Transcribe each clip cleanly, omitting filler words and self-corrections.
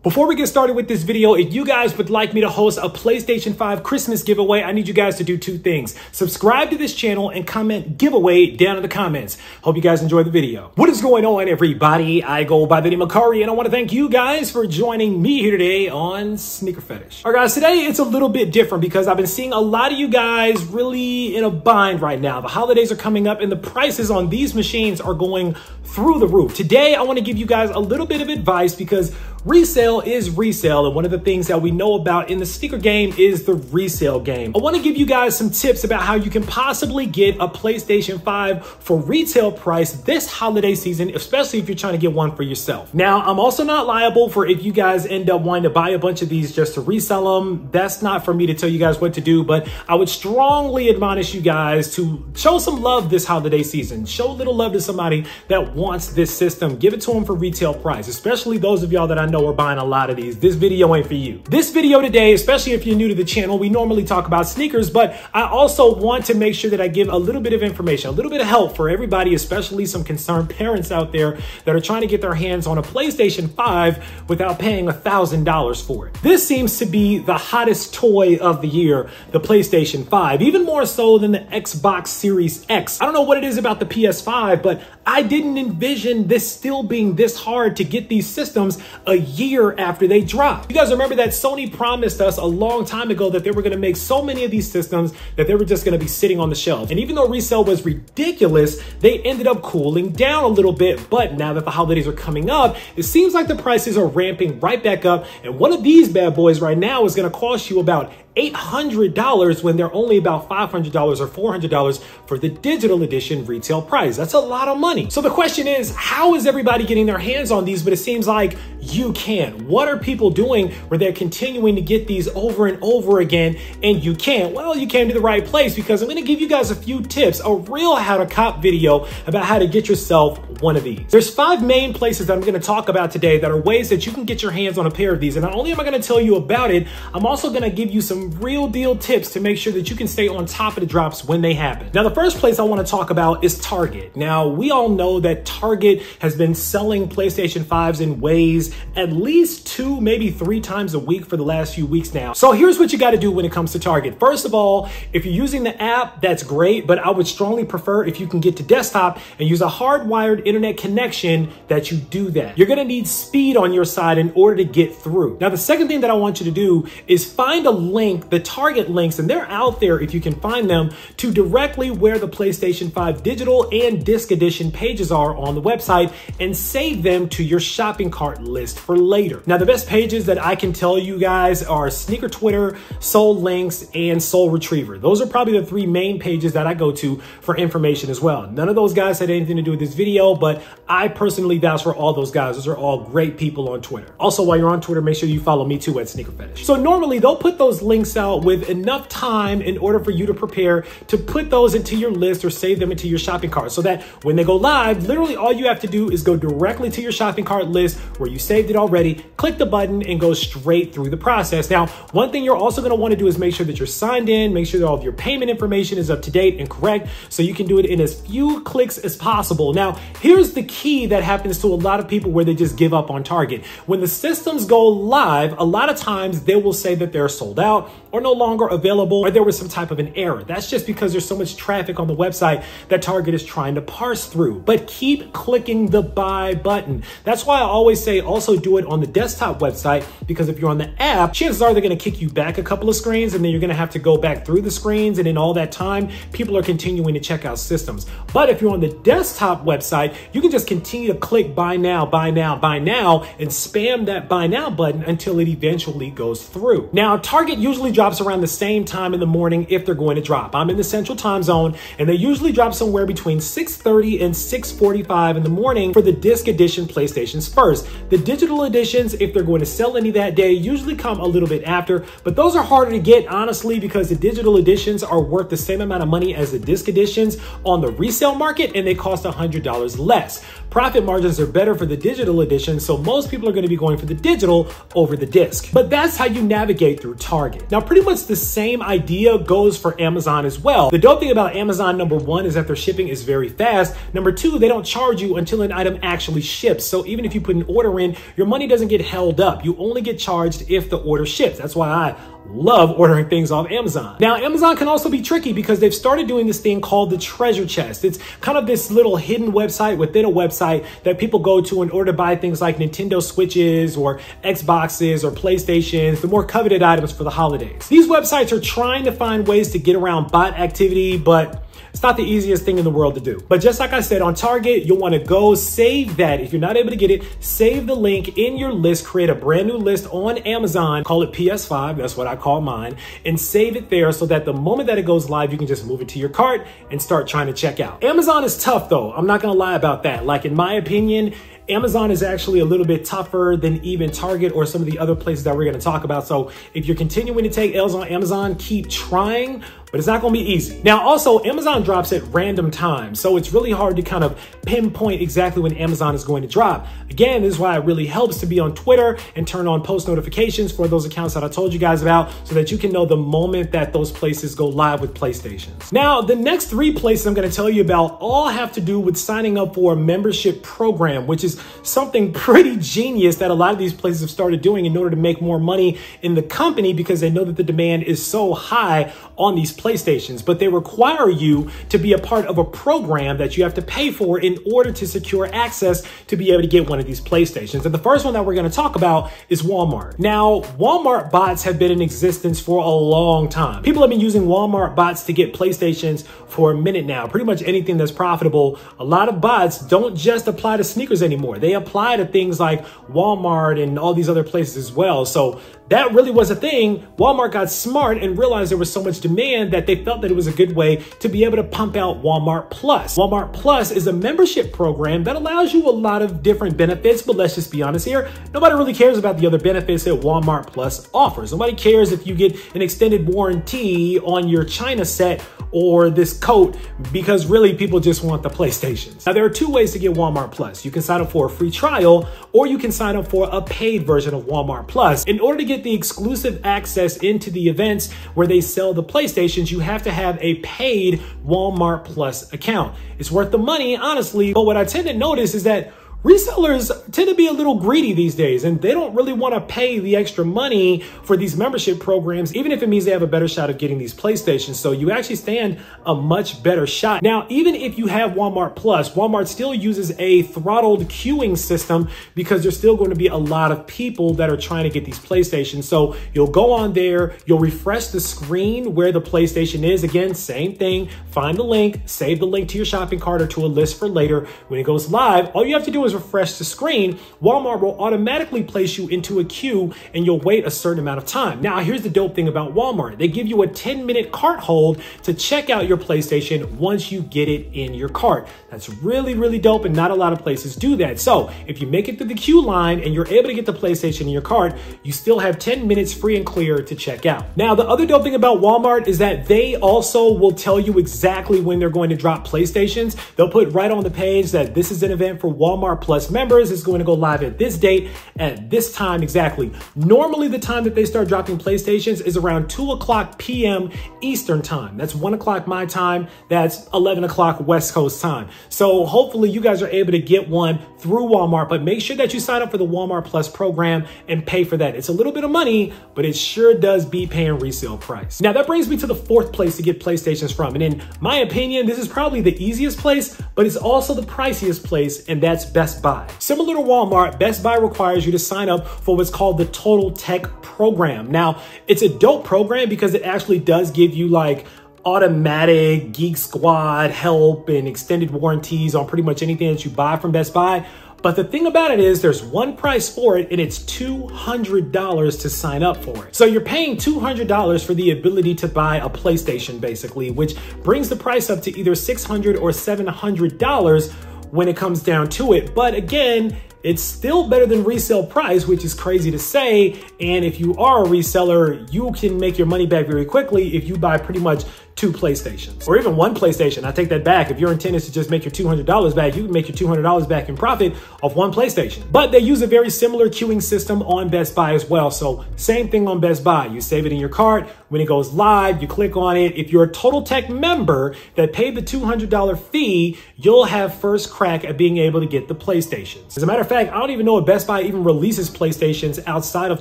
Before we get started with this video, if you guys would like me to host a PlayStation 5 Christmas giveaway, I need you guys to do two things. Subscribe to this channel and comment giveaway down in the comments. Hope you guys enjoy the video. What is going on, everybody? I go by the name of Kari, and I want to thank you guys for joining me here today on SneakerPhetish. All right, guys, today it's a little bit different because I've been seeing a lot of you guys really in a bind right now. The holidays are coming up and the prices on these machines are going through the roof. Today, I want to give you guys a little bit of advice because resale is resale, and one of the things that we know about in the sneaker game is the resale game. I want to give you guys some tips about how you can possibly get a PlayStation 5 for retail price this holiday season, especially if you're trying to get one for yourself. Now, I'm also not liable for if you guys end up wanting to buy a bunch of these just to resell them. That's not for me to tell you guys what to do, but I would strongly admonish you guys to show some love this holiday season. Show a little love to somebody that wants this system. Give it to them for retail price, especially those of y'all that I know are buying a lot of these. This video ain't for you. This video today, especially if you're new to the channel, we normally talk about sneakers, but I also want to make sure that I give a little bit of information, a little bit of help for everybody, especially some concerned parents out there that are trying to get their hands on a PlayStation 5 without paying $1,000 for it. This seems to be the hottest toy of the year, the PlayStation 5, even more so than the Xbox Series X. I don't know what it is about the PS5, but I didn't envision this still being this hard to get these systems a year after they dropped. You guys remember that Sony promised us a long time ago that they were going to make so many of these systems that they were just going to be sitting on the shelf. And even though resale was ridiculous, they ended up cooling down a little bit. But now that the holidays are coming up, it seems like the prices are ramping right back up. And one of these bad boys right now is going to cost you about $800 when they're only about $500 or $400 for the digital edition retail price. That's a lot of money. So the question is, how is everybody getting their hands on these? But it seems like you can't. What are people doing where they're continuing to get these over and over again and you can't? Well, you came to the right place because I'm going to give you guys a few tips, a real how to cop video about how to get yourself one of these. There's 5 main places that I'm going to talk about today that are ways that you can get your hands on a pair of these. And not only am I going to tell you about it, I'm also going to give you some real deal tips to make sure that you can stay on top of the drops when they happen. Now, the first place I want to talk about is Target. Now, we all know that Target has been selling PlayStation 5s in ways at least 2, maybe 3 times a week for the last few weeks now. So here's what you got to do when it comes to Target. First of all, if you're using the app, that's great, but I would strongly prefer if you can get to desktop and use a hardwired internet connection that you do that. You're going to need speed on your side in order to get through. Now, the second thing that I want you to do is find a link, the Target links, and they're out there if you can find them, to directly where the PlayStation 5 digital and disc edition pages are on the website and save them to your shopping cart list for later. Now, the best pages that I can tell you guys are Sneaker Twitter, Soul Links, and Soul Retriever. Those are probably the 3 main pages that I go to for information as well. None of those guys had anything to do with this video, but I personally vouch for all those guys. Those are all great people on Twitter. Also, while you're on Twitter, make sure you follow me too at SneakerPhetish. So normally they'll put those links out with enough time in order for you to prepare to put those into your list or save them into your shopping cart so that when they go live, literally all you have to do is go directly to your shopping cart list where you saved it already, click the button and go straight through the process. Now, one thing you're also going to want to do is make sure that you're signed in, make sure that all of your payment information is up to date and correct so you can do it in as few clicks as possible. Now, here's the key that happens to a lot of people where they just give up on Target. When the systems go live, a lot of times they will say that they're sold out or no longer available, or there was some type of an error. That's just because there's so much traffic on the website that Target is trying to parse through. But keep clicking the buy button. That's why I always say also do it on the desktop website, because if you're on the app, chances are they're going to kick you back a couple of screens and then you're going to have to go back through the screens, and in all that time, people are continuing to check out systems. But if you're on the desktop website, you can just continue to click buy now, buy now, buy now, and spam that buy now button until it eventually goes through. Now, Target usually drops around the same time in the morning if they're going to drop. I'm in the central time zone, and they usually drop somewhere between 6:30 and 6:45 in the morning for the disc edition PlayStations first. The digital editions, if they're going to sell any that day, usually come a little bit after, but those are harder to get, honestly, because the digital editions are worth the same amount of money as the disc editions on the resale market, and they cost $100 less. Profit margins are better for the digital edition, so most people are going to be going for the digital over the disc. But that's how you navigate through Target. Now, pretty much the same idea goes for Amazon as well. The dope thing about Amazon, number one, is that their shipping is very fast. Number two, they don't charge you until an item actually ships. So even if you put an order in, your money doesn't get held up. You only get charged if the order ships. That's why I love ordering things off Amazon. Now, Amazon can also be tricky because they've started doing this thing called the treasure chest. It's kind of this little hidden website within a website that people go to in order to buy things like Nintendo Switches or Xboxes or PlayStations, the more coveted items for the holidays. These websites are trying to find ways to get around bot activity, but it's not the easiest thing in the world to do. But just like I said, on Target, you'll want to go save that. If you're not able to get it, save the link in your list, create a brand new list on Amazon, call it PS5, that's what I call mine, and save it there so that the moment that it goes live, you can just move it to your cart and start trying to check out. Amazon is tough though. I'm not gonna lie about that. Like in my opinion, Amazon is actually a little bit tougher than even Target or some of the other places that we're going to talk about. So if you're continuing to take L's on Amazon, keep trying, but it's not going to be easy. Now, also, Amazon drops at random times, so it's really hard to kind of pinpoint exactly when Amazon is going to drop. Again, this is why it really helps to be on Twitter and turn on post notifications for those accounts that I told you guys about so that you can know the moment that those places go live with PlayStations. Now, the next three places I'm going to tell you about all have to do with signing up for a membership program, which is something pretty genius that a lot of these places have started doing in order to make more money in the company because they know that the demand is so high on these PlayStations, but they require you to be a part of a program that you have to pay for in order to secure access to be able to get one of these PlayStations. And the first one that we're going to talk about is Walmart. Now, Walmart bots have been in existence for a long time. People have been using Walmart bots to get PlayStations for a minute now. Pretty much anything that's profitable. A lot of bots don't just apply to sneakers anymore. They apply to things like Walmart and all these other places as well. So that really was a thing. Walmart got smart and realized there was so much demand that they felt that it was a good way to be able to pump out Walmart Plus. Walmart Plus is a membership program that allows you a lot of different benefits, but let's just be honest here. Nobody really cares about the other benefits that Walmart Plus offers. Nobody cares if you get an extended warranty on your China set or this coat, because really people just want the PlayStations. Now, there are two ways to get Walmart Plus. You can sign up for a free trial, or you can sign up for a paid version of Walmart Plus. In order to get the exclusive access into the events where they sell the PlayStations, you have to have a paid Walmart Plus account. It's worth the money, honestly, but what I tend to notice is that resellers tend to be a little greedy these days, and they don't really want to pay the extra money for these membership programs, even if it means they have a better shot of getting these PlayStations. So you actually stand a much better shot. Now, even if you have Walmart Plus, Walmart still uses a throttled queuing system because there's still going to be a lot of people that are trying to get these PlayStations. So you'll go on there, you'll refresh the screen where the PlayStation is. Again, same thing, find the link, save the link to your shopping cart or to a list for later. When it goes live, all you have to do is refresh the screen. Walmart will automatically place you into a queue and you'll wait a certain amount of time. Now, here's the dope thing about Walmart. They give you a 10-minute cart hold to check out your PlayStation once you get it in your cart. That's really, really dope, and not a lot of places do that. So if you make it through the queue line and you're able to get the PlayStation in your cart, you still have 10 minutes free and clear to check out. Now, the other dope thing about Walmart is that they also will tell you exactly when they're going to drop PlayStations. They'll put right on the page that this is an event for Walmart Plus members. It's going to go live at this date at this time exactly. Normally, the time that they start dropping PlayStations is around 2:00 p.m. Eastern time. That's 1 o'clock my time. That's 11 o'clock West Coast time. So hopefully you guys are able to get one through Walmart, but make sure that you sign up for the Walmart Plus program and pay for that. It's a little bit of money, but it sure does beat paying resale price. Now that brings me to the fourth place to get PlayStations from. And in my opinion, this is probably the easiest place, but it's also the priciest place, and that's Best Buy. Similar to Walmart, Best Buy requires you to sign up for what's called the TotalTech program. Now, it's a dope program because it actually does give you like automatic Geek Squad help and extended warranties on pretty much anything that you buy from Best Buy. But the thing about it is there's one price for it, and it's $200 to sign up for it. So you're paying $200 for the ability to buy a PlayStation, basically, which brings the price up to either $600 or $700 when it comes down to it. But again, it's still better than resale price, which is crazy to say. And if you are a reseller, you can make your money back very quickly if you buy pretty much 2 PlayStations or even 1 PlayStation. I take that back. If your intent is to just make your $200 back, you can make your $200 back in profit off 1 PlayStation. But they use a very similar queuing system on Best Buy as well. So same thing on Best Buy. You save it in your cart. When it goes live, you click on it. If you're a TotalTech member that paid the $200 fee, you'll have first crack at being able to get the PlayStations. As a matter of fact, I don't even know if Best Buy even releases PlayStations outside of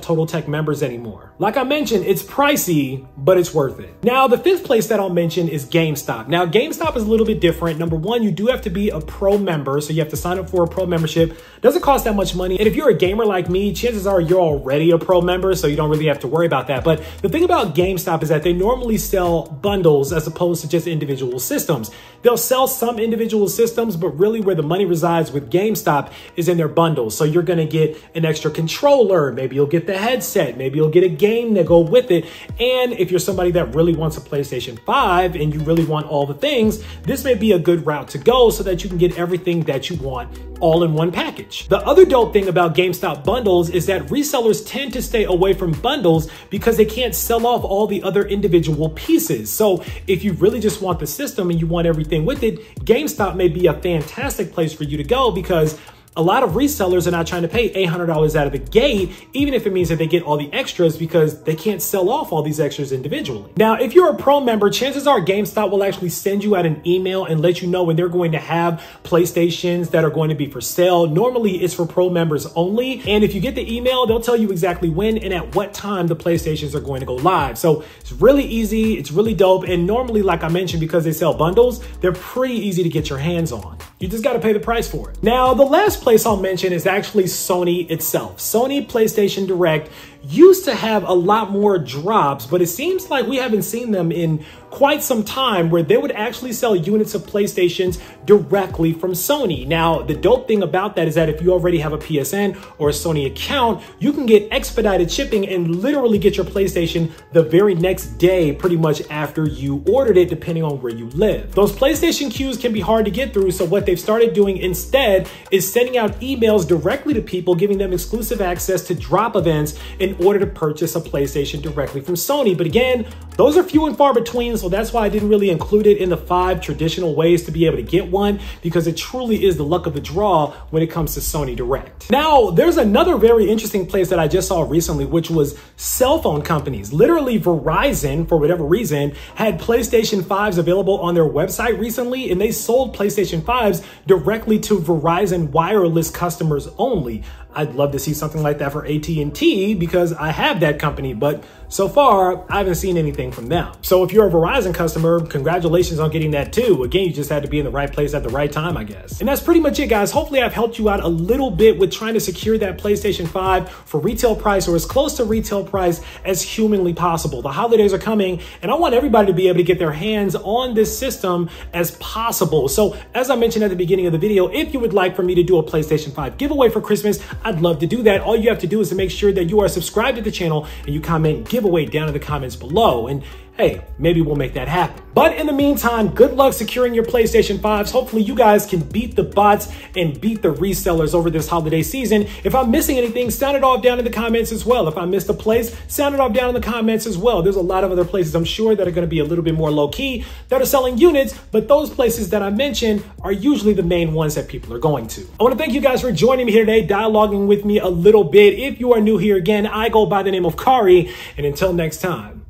TotalTech members anymore. Like I mentioned, it's pricey, but it's worth it. Now, the 5th place that I'll mention is GameStop. Now, GameStop is a little bit different. Number one, you do have to be a pro member, so you have to sign up for a pro membership. Doesn't cost that much money. And if you're a gamer like me, chances are you're already a pro member, so you don't really have to worry about that. But the thing about GameStop is that they normally sell bundles as opposed to just individual systems. They'll sell some individual systems, but really where the money resides with GameStop is in their bundles. So you're going to get an extra controller. Maybe you'll get the headset. Maybe you'll get a game to go with it. And if you're somebody that really wants a PlayStation 5 and you really want all the things, this may be a good route to go so that you can get everything that you want all in one package. The other dope thing about GameStop bundles is that resellers tend to stay away from bundles because they can't sell off all the other individual pieces. So if you really just want the system and you want everything with it, GameStop may be a fantastic place for you to go because a lot of resellers are not trying to pay $800 out of the gate, even if it means that they get all the extras because they can't sell off all these extras individually. Now, if you're a pro member, chances are GameStop will actually send you out an email and let you know when they're going to have PlayStations that are going to be for sale. Normally, it's for pro members only. And if you get the email, they'll tell you exactly when and at what time the PlayStations are going to go live. So it's really easy. It's really dope. And normally, like I mentioned, because they sell bundles, they're pretty easy to get your hands on. You just got to pay the price for it. Now, the last place I'll mention is actually Sony itself. Sony PlayStation Direct used to have a lot more drops, but it seems like we haven't seen them in quite some time where they would actually sell units of PlayStations directly from Sony. Now, the dope thing about that is that if you already have a PSN or a Sony account, you can get expedited shipping and literally get your PlayStation the very next day, pretty much after you ordered it, depending on where you live. Those PlayStation queues can be hard to get through, so what they've started doing instead is sending out emails directly to people, giving them exclusive access to drop events in order to purchase a PlayStation directly from Sony. But again, those are few and far between, so that's why I didn't really include it in the 5 traditional ways to be able to get one, because it truly is the luck of the draw when it comes to Sony Direct. Now, there's another very interesting place that I just saw recently, which was cell phone companies. Literally, Verizon, for whatever reason, had PlayStation 5s available on their website recently, and they sold PlayStation 5s directly to Verizon wireless customers only. I'd love to see something like that for AT&T because I have that company, but so far, I haven't seen anything from them. So if you're a Verizon customer, congratulations on getting that too. Again, you just had to be in the right place at the right time, I guess. And that's pretty much it, guys. Hopefully I've helped you out a little bit with trying to secure that PlayStation 5 for retail price or as close to retail price as humanly possible. The holidays are coming and I want everybody to be able to get their hands on this system as possible. So as I mentioned at the beginning of the video, if you would like for me to do a PlayStation 5 giveaway for Christmas, I'd love to do that. All you have to do is to make sure that you are subscribed to the channel and you comment giveaway down in the comments below. And hey, maybe we'll make that happen. But in the meantime, good luck securing your PlayStation 5s. Hopefully you guys can beat the bots and beat the resellers over this holiday season. If I'm missing anything, sound it off down in the comments as well. If I missed a place, sound it off down in the comments as well. There's a lot of other places I'm sure that are going to be a little bit more low key that are selling units, but those places that I mentioned are usually the main ones that people are going to. I want to thank you guys for joining me here today, dialoguing with me a little bit. If you are new here again, I go by the name of Kari, and until next time,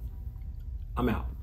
I'm out.